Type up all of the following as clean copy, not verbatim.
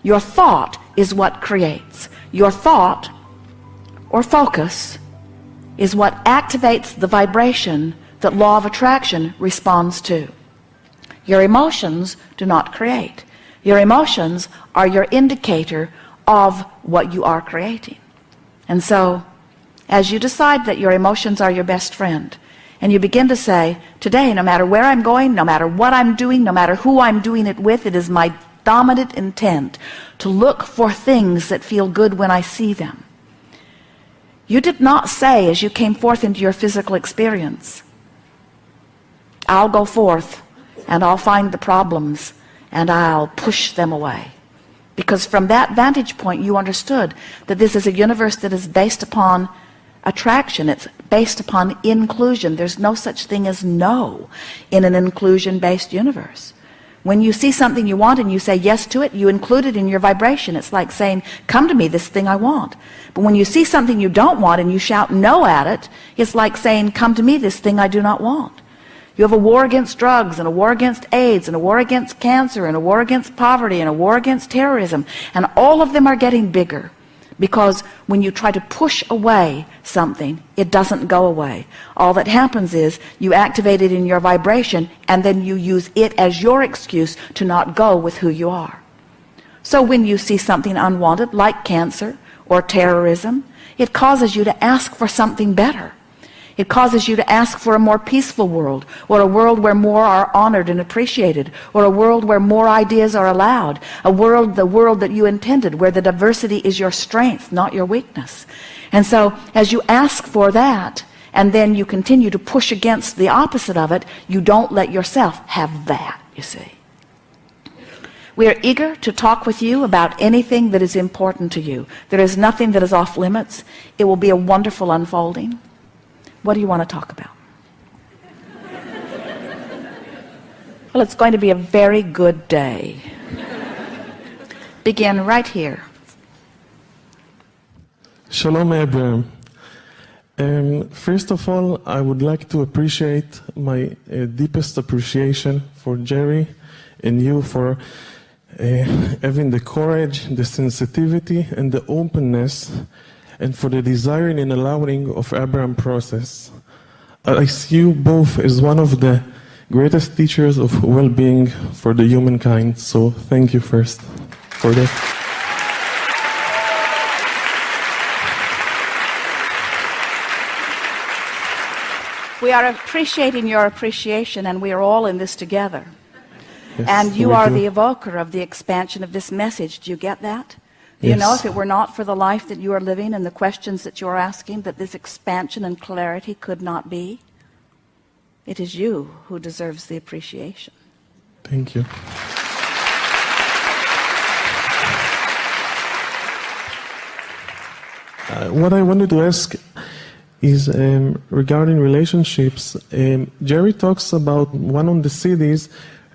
Your thought is what creates. Your thought or focus is what activates the vibration that law of attraction responds to. Your emotions do not create. Your emotions are your indicator of what you are creating. And so, as you decide that your emotions are your best friend, and you begin to say, today, no matter where I'm going, no matter what I'm doing, no matter who I'm doing it with, it is my dominant intent to look for things that feel good when I see them. You did not say as you came forth into your physical experience, I'll go forth and I'll find the problems and I'll push them away. Because from that vantage point you understood that this is a universe that is based upon attraction. It's based upon inclusion. There's no such thing as no in an inclusion-based universe. When you see something you want and you say yes to it, you include it in your vibration. It's like saying, come to me, this thing I want. But when you see something you don't want and you shout no at it, it's like saying, come to me, this thing I do not want. You have a war against drugs and a war against AIDS and a war against cancer and a war against poverty and a war against terrorism. And all of them are getting bigger. Because when you try to push away something, it doesn't go away. All that happens is you activate it in your vibration and then you use it as your excuse to not go with who you are. So when you see something unwanted like cancer or terrorism, it causes you to ask for something better. It causes you to ask for a more peaceful world, or a world where more are honored and appreciated, or a world where more ideas are allowed, the world that you intended, where the diversity is your strength, not your weakness. And so as you ask for that, and then you continue to push against the opposite of it, you don't let yourself have that, you see. We are eager to talk with you about anything that is important to you. There is nothing that is off limits. It will be a wonderful unfolding. What do you want to talk about? Well, it's going to be a very good day. Begin right here. Shalom, Abraham. First of all, I would like to appreciate my deepest appreciation for Jerry and you for having the courage, the sensitivity, and the openness, and for the desiring and allowing of Abraham process. I see you both as one of the greatest teachers of well-being for the humankind. So thank you first for that. We are appreciating your appreciation, and we are all in this together. Yes, and you are the evoker of the expansion of this message. Do you get that? Do you know if it were not for the life that you are living and the questions that you are asking, that this expansion and clarity could not be? It is you who deserves the appreciation. Thank you. What I wanted to ask is regarding relationships. Jerry talks about one of the CDs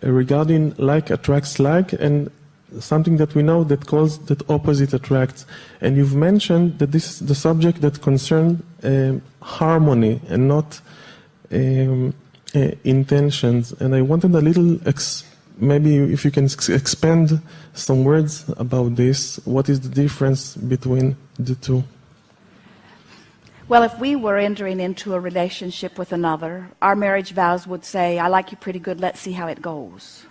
regarding like attracts like, and something that we know that calls that opposite attracts. And you've mentioned that this is the subject that concerns harmony and not intentions. And I wanted a little, maybe if you can expand some words about this. What is the difference between the two? Well, if we were entering into a relationship with another, our marriage vows would say, I like you pretty good, let's see how it goes.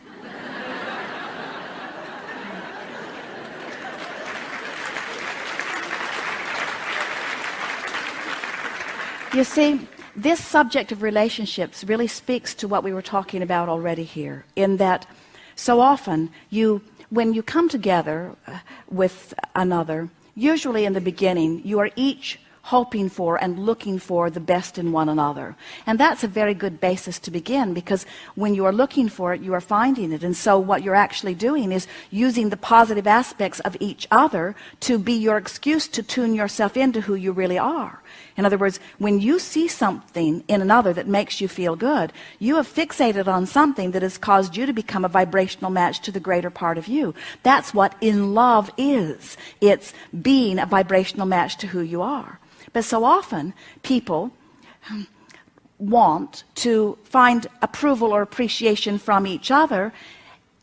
You see, this subject of relationships really speaks to what we were talking about already here, in that so often when you come together with another, usually in the beginning, you are each hoping for and looking for the best in one another. And that's a very good basis to begin, because when you are looking for it, you are finding it. And so what you're actually doing is using the positive aspects of each other to be your excuse to tune yourself into who you really are. In other words, when you see something in another that makes you feel good, you have fixated on something that has caused you to become a vibrational match to the greater part of you. That's what in love is. It's being a vibrational match to who you are. But so often, people want to find approval or appreciation from each other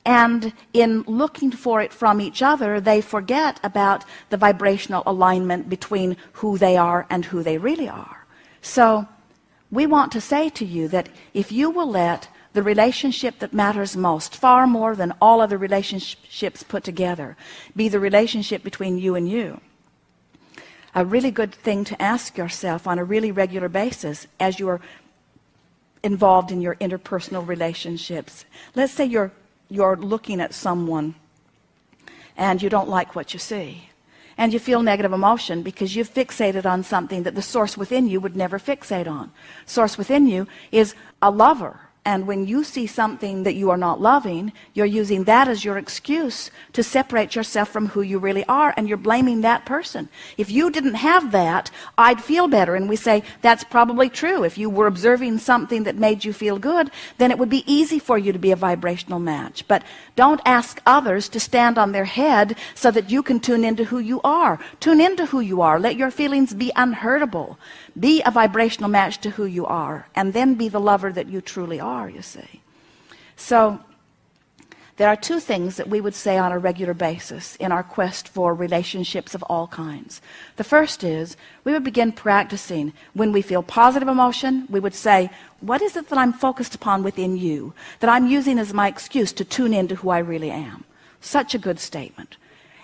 And in looking for it from each other, they forget about the vibrational alignment between who they are and who they really are. So we want to say to you that if you will let the relationship that matters most, far more than all other relationships put together, be the relationship between you and you, a really good thing to ask yourself on a really regular basis as you're involved in your interpersonal relationships. Let's say you're looking at someone and you don't like what you see, and you feel negative emotion because you've fixated on something that the source within you would never fixate on. Source within you is a lover. And when you see something that you are not loving, you're using that as your excuse to separate yourself from who you really are, and you're blaming that person. If you didn't have that, I'd feel better. And we say, that's probably true. If you were observing something that made you feel good, then it would be easy for you to be a vibrational match. But don't ask others to stand on their head so that you can tune into who you are. Tune into who you are. Let your feelings be unhurtable. Be a vibrational match to who you are, and then be the lover that you truly are, you see. So there are two things that we would say on a regular basis in our quest for relationships of all kinds. The first is we would begin practicing when we feel positive emotion. We would say, what is it that I'm focused upon within you that I'm using as my excuse to tune into who I really am? Such a good statement.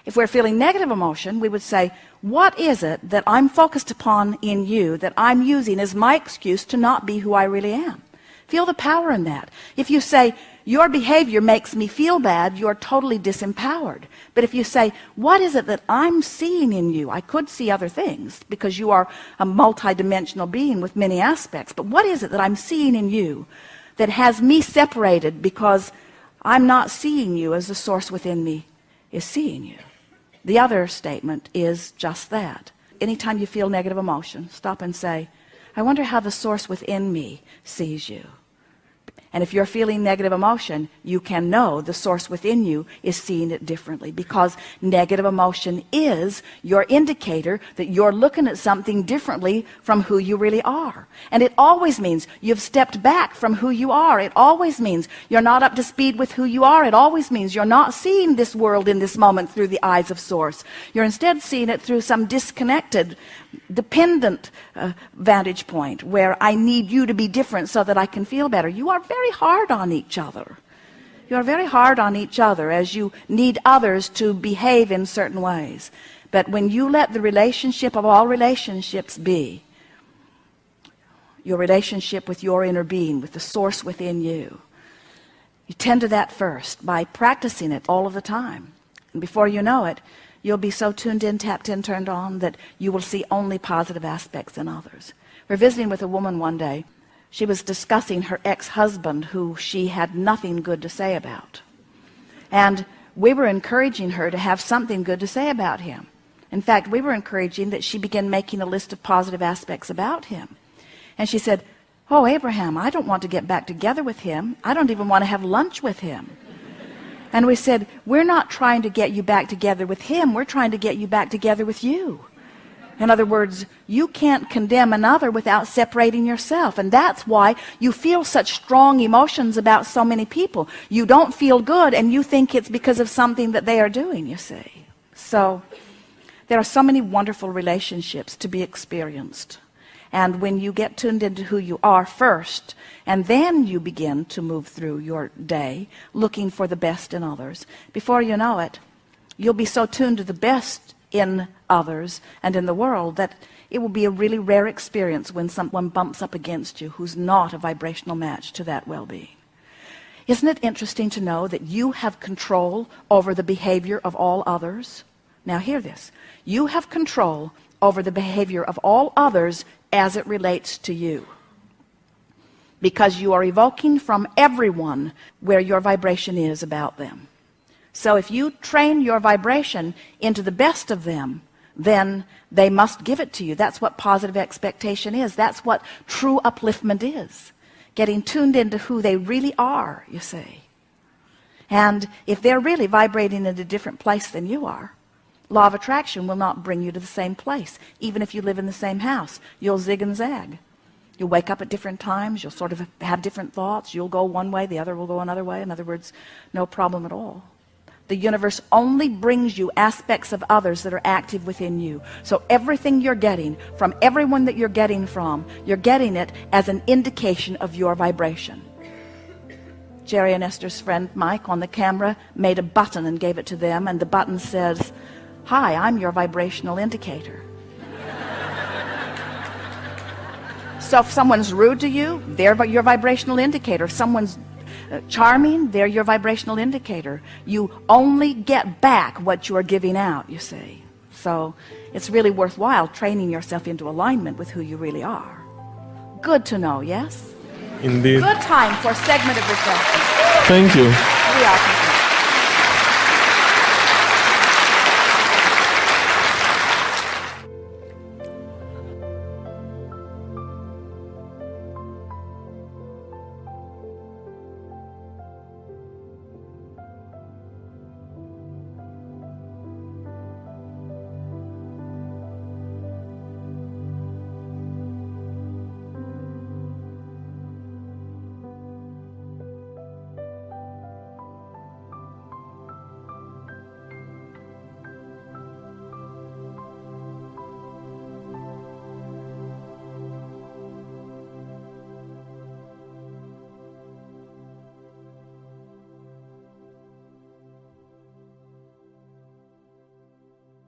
If we're feeling negative emotion, we would say, what is it that I'm focused upon in you that I'm using as my excuse to not be who I really am? Feel the power in that. If you say, your behavior makes me feel bad, you're totally disempowered. But if you say, what is it that I'm seeing in you? I could see other things because you are a multidimensional being with many aspects. But what is it that I'm seeing in you that has me separated because I'm not seeing you as the source within me is seeing you? The other statement is just that. Anytime you feel negative emotion, stop and say, I wonder how the source within me sees you. And if you're feeling negative emotion, you can know the source within you is seeing it differently, because negative emotion is your indicator that you're looking at something differently from who you really are. And it always means you've stepped back from who you are. It always means you're not up to speed with who you are. It always means you're not seeing this world in this moment through the eyes of source. You're instead seeing it through some disconnected, dependent vantage point where I need you to be different so that I can feel better. You are very hard on each other. You are very hard on each other as you need others to behave in certain ways. But when you let the relationship of all relationships be your relationship with your inner being, with the source within you, you tend to that first by practicing it all of the time. And before you know it, you'll be so tuned in, tapped in, turned on that you will see only positive aspects in others. We're visiting with a woman one day. She was discussing her ex-husband, who she had nothing good to say about. And we were encouraging her to have something good to say about him. In fact, we were encouraging that she begin making a list of positive aspects about him. And she said, oh, Abraham, I don't want to get back together with him. I don't even want to have lunch with him. And we said, we're not trying to get you back together with him. We're trying to get you back together with you. In other words, you can't condemn another without separating yourself. And that's why you feel such strong emotions about so many people. You don't feel good, and you think it's because of something that they are doing, you see. So there are so many wonderful relationships to be experienced. And when you get tuned into who you are first, and then you begin to move through your day looking for the best in others, before you know it, you'll be so tuned to the best in others and in the world that it will be a really rare experience when someone bumps up against you who's not a vibrational match to that well-being. Isn't it interesting to know that you have control over the behavior of all others? Now hear this. You have control over the behavior of all others as it relates to you, because you are evoking from everyone where your vibration is about them. So if you train your vibration into the best of them, then they must give it to you. That's what positive expectation is. That's what true upliftment is. Getting tuned into who they really are, you see. And if they're really vibrating in a different place than you are, law of attraction will not bring you to the same place. Even if you live in the same house, you'll zig and zag. You'll wake up at different times. You'll sort of have different thoughts. You'll go one way, the other will go another way. In other words, no problem at all. The universe only brings you aspects of others that are active within you. So everything you're getting from everyone that you're getting from, you're getting it as an indication of your vibration. Jerry and Esther's friend Mike on the camera made a button and gave it to them, and the button says, "Hi, I'm your vibrational indicator." So if someone's rude to you, they're your vibrational indicator. If someone's charming, they're your vibrational indicator. You only get back what you are giving out, you see. So it's really worthwhile training yourself into alignment with who you really are. Good to know, yes? Indeed. Good time for a segment of reflection. Thank you. We are.